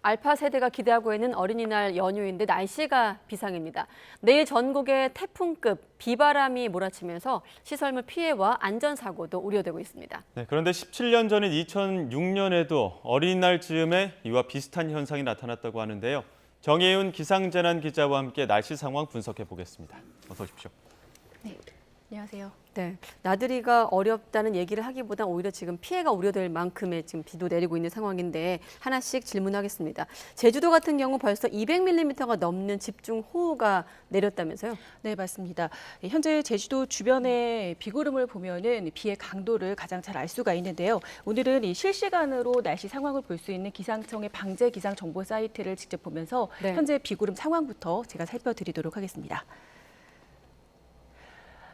알파 세대가 기대하고 있는 어린이날 연휴인데 날씨가 비상입니다. 내일 전국에 태풍급 비바람이 몰아치면서 시설물 피해와 안전사고도 우려되고 있습니다. 네, 그런데 17년 전인 2006년에도 어린이날 즈음에 이와 비슷한 현상이 나타났다고 하는데요. 정혜윤 기상재난 기자와 함께 날씨 상황 분석해 보겠습니다. 어서 오십시오. 네, 안녕하세요. 네, 나들이가 어렵다는 얘기를 하기보다 오히려 지금 피해가 우려될 만큼의 지금 비도 내리고 있는 상황인데 하나씩 질문하겠습니다. 제주도 같은 경우 벌써 200mm가 넘는 집중호우가 내렸다면서요? 네, 맞습니다. 현재 제주도 주변의 비구름을 보면은 비의 강도를 가장 잘 알 수가 있는데요. 오늘은 이 실시간으로 날씨 상황을 볼 수 있는 기상청의 방재 기상 정보 사이트를 직접 보면서 현재 비구름 상황부터 제가 살펴드리도록 하겠습니다.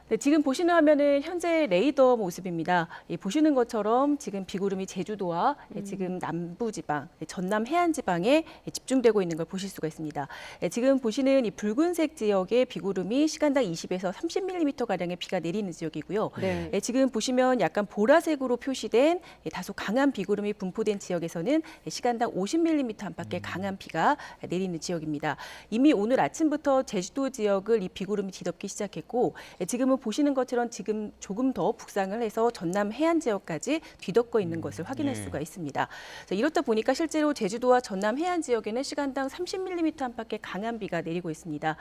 네, 지금 보시는 화면은 현재 레이더 모습입니다. 보시는 것처럼 지금 비구름이 제주도와 지금 남부지방, 전남 해안지방에 집중되고 있는 걸 보실 수가 있습니다. 지금 보시는 이 붉은색 지역의 비구름이 시간당 20에서 30mm가량의 비가 내리는 지역이고요. 네. 지금 보시면 약간 보라색으로 표시된 다소 강한 비구름이 분포된 지역에서는 시간당 50mm 안팎의 강한 비가 내리는 지역입니다. 이미 오늘 아침부터 제주도 지역을 이 비구름이 뒤덮기 시작했고 지금은 보시는 것처럼 지금 조금 더 북상을 해서 전남 해안 지역까지 뒤덮고 있는 것을 확인할 수가 있습니다. 이렇다 보니까 실제로 제주도와 전남 해안 지역에는 시간당 30mm 안팎의 강한 비가 내리고 있습니다.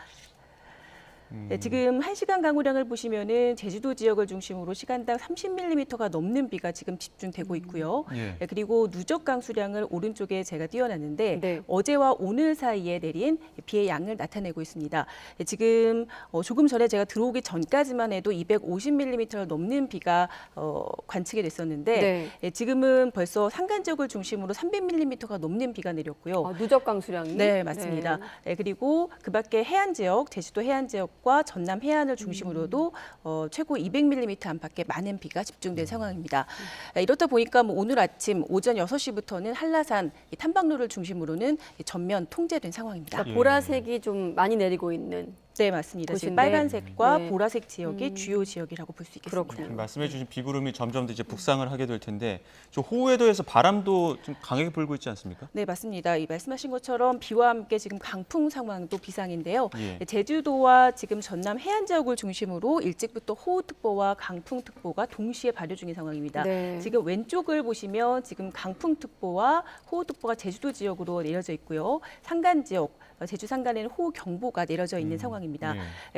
네, 지금 1시간 강우량을 보시면은 제주도 지역을 중심으로 시간당 30mm가 넘는 비가 지금 집중되고 있고요. 네, 그리고 누적 강수량을 오른쪽에 제가 띄워놨는데 어제와 오늘 사이에 내린 비의 양을 나타내고 있습니다. 네, 지금 조금 전에 제가 들어오기 전까지만 해도 250mm를 넘는 비가 관측이 됐었는데 지금은 벌써 산간 지역을 중심으로 300mm가 넘는 비가 내렸고요. 누적 강수량이? 네, 맞습니다. 네, 그리고 그 밖에 해안 지역, 제주도 해안 지역 과 전남 해안을 중심으로도 최고 200mm 안팎의 많은 비가 집중된 상황입니다. 이렇다 보니까 오늘 아침 오전 6시부터는 한라산 탐방로를 중심으로는 전면 통제된 상황입니다. 그러니까 보라색이 좀 많이 내리고 있는. 네, 맞습니다. 지금 빨간색과 보라색 지역이 주요 지역이라고 볼 수 있겠습니다. 그렇군요. 말씀해 주신 비구름이 점점 더 이제 북상을 하게 될 텐데 저 호우에 더해서 바람도 좀 강하게 불고 있지 않습니까? 네, 맞습니다. 이 말씀하신 것처럼 비와 함께 지금 강풍 상황도 비상인데요. 제주도와 지금 전남 해안 지역을 중심으로 일찍부터 호우특보와 강풍특보가 동시에 발효 중인 상황입니다. 지금 왼쪽을 보시면 지금 강풍특보와 호우특보가 제주도 지역으로 내려져 있고요. 산간 지역, 제주 산간에는 호우경보가 내려져 있는 상황입니다.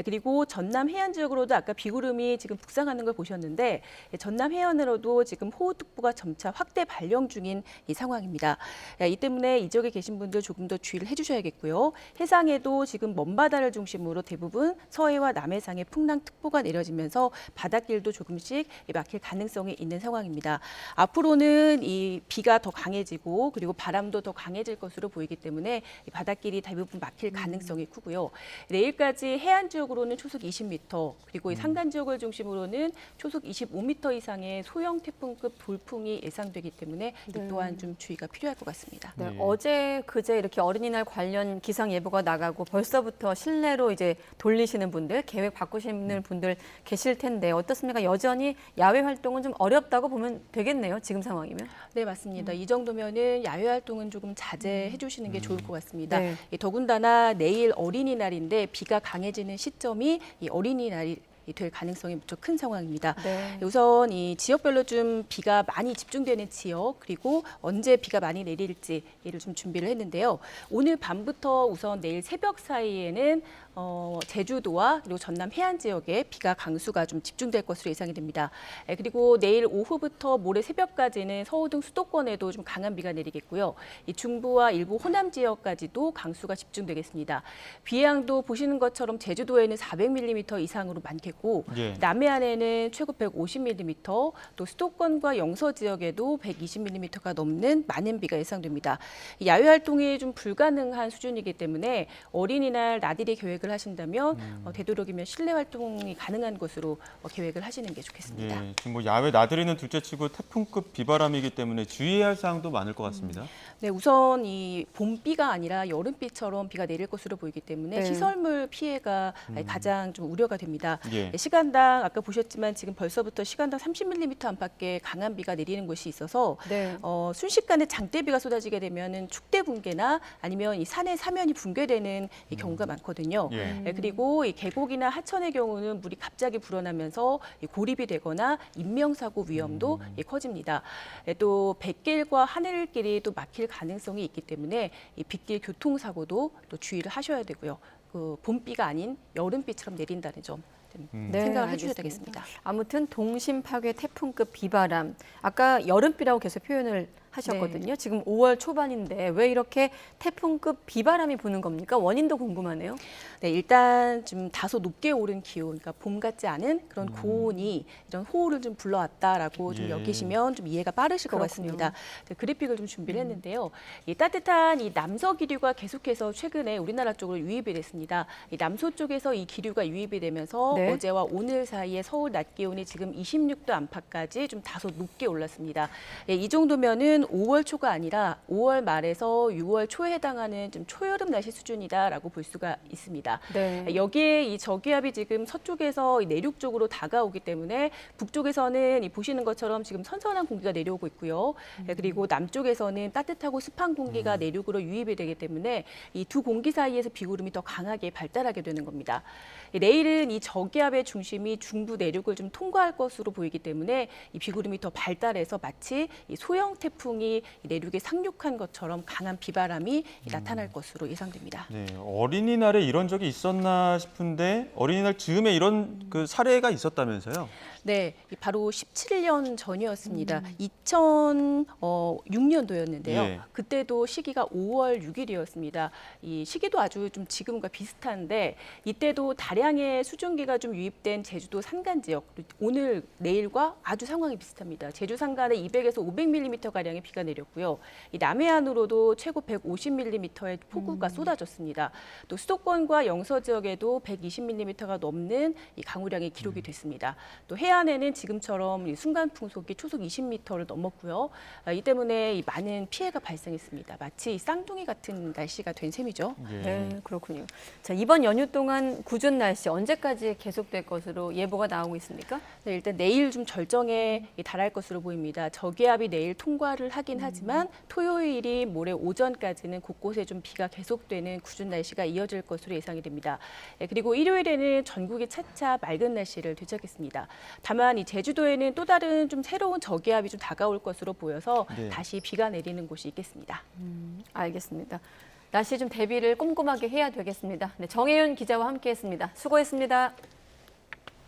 그리고 전남 해안 지역으로도 아까 비구름이 지금 북상하는 걸 보셨는데 전남 해안으로도 지금 호우특보가 점차 확대 발령 중인 이 상황입니다. 이 때문에 이 지역에 계신 분들 조금 더 주의를 해주셔야겠고요. 해상에도 지금 먼바다를 중심으로 대부분 서해와 남해상에 풍랑특보가 내려지면서 바닷길도 조금씩 막힐 가능성이 있는 상황입니다. 앞으로는 이 비가 더 강해지고 그리고 바람도 더 강해질 것으로 보이기 때문에 이 바닷길이 대부분 막힐 가능성이 크고요. 내일까지 해안 지역으로는 초속 20m, 그리고 이 산간 지역을 중심으로는 초속 25m 이상의 소형 태풍급 돌풍이 예상되기 때문에 이 또한 좀 주의가 필요할 것 같습니다. 어제, 그제 이렇게 어린이날 관련 기상 예보가 나가고 벌써부터 실내로 이제 돌리시는 분들, 계획 바꾸시는 분들 계실 텐데 어떻습니까? 여전히 야외 활동은 좀 어렵다고 보면 되겠네요. 지금 상황이면. 네, 맞습니다. 이 정도면은 야외 활동은 조금 자제해 주시는 게 좋을 것 같습니다. 더군다나 내일 어린이날인데 비가 강해지는 시점이 이 어린이날이 될 가능성이 무척 큰 상황입니다. 우선 이 지역별로 좀 비가 많이 집중되는 지역 그리고 언제 비가 많이 내릴지 이를 좀 준비를 했는데요. 오늘 밤부터 우선 내일 새벽 사이에는 제주도와 그리고 전남 해안 지역에 비가 강수가 좀 집중될 것으로 예상이 됩니다. 그리고 내일 오후부터 모레 새벽까지는 서울 등 수도권에도 좀 강한 비가 내리겠고요. 이 중부와 일부 호남 지역까지도 강수가 집중되겠습니다. 비의 양도 보시는 것처럼 제주도에는 400mm 이상으로 많겠고 남해안에는 최고 150mm, 또 수도권과 영서 지역에도 120mm가 넘는 많은 비가 예상됩니다. 야외 활동이 좀 불가능한 수준이기 때문에 어린이날 나들이 계획 하신다면 되도록이면 실내 활동이 가능한 곳으로 계획을 하시는 게 좋겠습니다. 지금 뭐 야외 나들이는 둘째치고 태풍급 비바람이기 때문에 주의해야 할 사항도 많을 것 같습니다. 네, 우선 이 봄비가 아니라 여름비처럼 비가 내릴 것으로 보이기 때문에 시설물 피해가 가장 좀 우려가 됩니다. 예. 시간당 아까 보셨지만 지금 벌써부터 시간당 30mm 안팎의 강한 비가 내리는 곳이 있어서 네. 순식간에 장대비가 쏟아지게 되면은 축대 붕괴나 아니면 이 산의 사면이 붕괴되는 이 경우가 많거든요. 예. 그리고 이 계곡이나 하천의 경우는 물이 갑자기 불어나면서 이 고립이 되거나 인명사고 위험도 커집니다. 또 뱃길과 하늘길이 또 막힐 가능성이 있기 때문에 이 빗길 교통사고도 또 주의를 하셔야 되고요. 그 봄비가 아닌 여름비처럼 내린다는 점 좀 네, 생각을 해주셔야 알겠습니다. 되겠습니다. 아무튼 동심 파괴 태풍급 비바람. 아까 여름비라고 계속 표현을 하셨거든요. 지금 5월 초반인데 왜 이렇게 태풍급 비바람이 부는 겁니까? 원인도 궁금하네요. 네, 일단 좀 다소 높게 오른 기온, 그러니까 봄 같지 않은 그런 고온이 이런 호우를 좀 불러왔다라고 좀 예. 여기시면 좀 이해가 빠르실 것 그렇군요. 같습니다. 네, 그래픽을 좀 준비를 했는데요. 이 따뜻한 이 남서 기류가 계속해서 최근에 우리나라 쪽으로 유입이 됐습니다. 이 남서 쪽에서 이 기류가 유입이 되면서 네. 어제와 오늘 사이에 서울 낮 기온이 지금 26도 안팎까지 좀 다소 높게 올랐습니다. 예, 이 정도면은 5월 초가 아니라 5월 말에서 6월 초에 해당하는 좀 초여름 날씨 수준이다라고 볼 수가 있습니다. 네. 여기에 이 저기압이 지금 서쪽에서 이 내륙 쪽으로 다가오기 때문에 북쪽에서는 이 보시는 것처럼 지금 선선한 공기가 내려오고 있고요. 그리고 남쪽에서는 따뜻하고 습한 공기가 내륙으로 유입이 되기 때문에 이 두 공기 사이에서 비구름이 더 강하게 발달하게 되는 겁니다. 내일은 이 저기압의 중심이 중부 내륙을 좀 통과할 것으로 보이기 때문에 이 비구름이 더 발달해서 마치 이 소형 태풍이 내륙에 상륙한 것처럼 강한 비바람이 나타날 것으로 예상됩니다. 네, 어린이날에 이런 적이 있었나 싶은데 어린이날 즈음에 이런 그 사례가 있었다면서요? 네, 바로 17년 전이었습니다. 2006년도였는데요. 예. 그때도 시기가 5월 6일이었습니다. 이 시기도 아주 좀 지금과 비슷한데 이때도 다량의 수증기가 좀 유입된 제주도 산간 지역, 오늘 내일과 아주 상황이 비슷합니다. 제주 산간에 200에서 500mm 가량의 비가 내렸고요. 이 남해안으로도 최고 150mm의 폭우가 쏟아졌습니다. 또 수도권과 영서 지역에도 120mm가 넘는 이 강우량이 기록이 됐습니다. 또 해안에는 지금처럼 이 순간 풍속이 초속 20m를 넘었고요. 이 때문에 이 많은 피해가 발생했습니다. 마치 쌍둥이 같은 날씨가 된 셈이죠. 예. 네, 그렇군요. 자, 이번 연휴 동안 궂은 날씨 언제까지 계속될 것으로 예보가 나오고 있습니까? 네, 일단 내일 좀 절정에 달할 것으로 보입니다. 저기압이 내일 통과를 하긴 하지만 토요일이 모레 오전까지는 곳곳에 좀 비가 계속되는 궂은 날씨가 이어질 것으로 예상이 됩니다. 그리고 일요일에는 전국이 차차 맑은 날씨를 되찾겠습니다. 다만 이 제주도에는 또 다른 좀 새로운 저기압이 좀 다가올 것으로 보여서 네. 다시 비가 내리는 곳이 있겠습니다. 알겠습니다. 날씨 좀 대비를 꼼꼼하게 해야 되겠습니다. 네, 정혜윤 기자와 함께했습니다. 수고했습니다.